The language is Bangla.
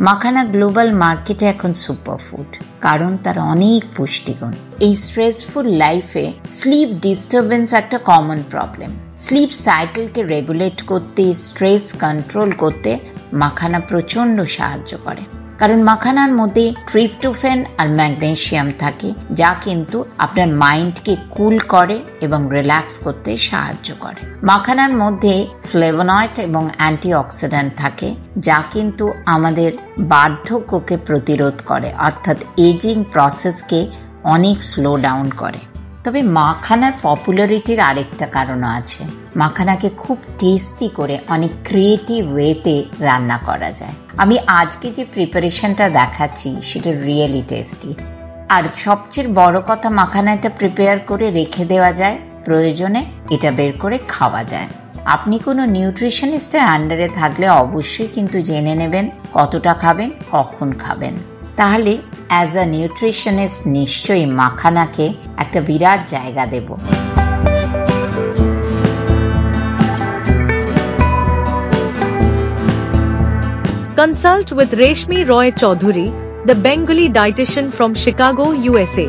মাখানা গ্লোবাল মার্কেটে এখন সুপারফুড, কারণ তার অনেক পুষ্টিগুণ। এই স্ট্রেসফুল লাইফে স্লিপ ডিস্টারবেন্স একটা কমন প্রবলেম। স্লিপ সাইকেলকে রেগুলেট করতে, স্ট্রেস কন্ট্রোল করতে মাখানা প্রচণ্ড সাহায্য করে, কারণ মাখানার মধ্যে ট্রিপটোফ্যান আর ম্যাগনেসিয়াম থাকে, যা কিন্তু আপনার মাইন্ডকে কুল করে এবং রিল্যাক্স করতে সাহায্য করে। মাখানার মধ্যে ফ্লেভোনয়েড এবং অ্যান্টিঅক্সিডেন্ট থাকে, যা কিন্তু আমাদের বার্ধক্যকে প্রতিরোধ করে, অর্থাৎ এজিং প্রসেসকে অনেক স্লো ডাউন করে। তবে মাখানার পপুলারিটির আরেকটা কারণও আছে। মাখানাকে খুব টেস্টি করে অনেক ক্রিয়েটিভ ওয়েতে রান্না করা যায়। আমি আজকে যে প্রিপারেশনটা দেখাচ্ছি সেটা রিয়েলি টেস্টি। আর সবচেয়ে বড় কথা, মাখানাটা প্রিপেয়ার করে রেখে দেওয়া যায়, প্রয়োজনে এটা বের করে খাওয়া যায়। আপনি কোনো নিউট্রিশনিস্টের আন্ডারে থাকলে অবশ্যই কিন্তু জেনে নেবেন কতটা খাবেন, কখন খাবেন। তাহলে অ্যাজ আ নিউট্রিশনিস্ট নিশ্চয়ই মাখানাকে একটা বিরাট জায়গা দেব। Consult with Reshmi Roy Chaudhary, the Bengali dietitian from Chicago, USA.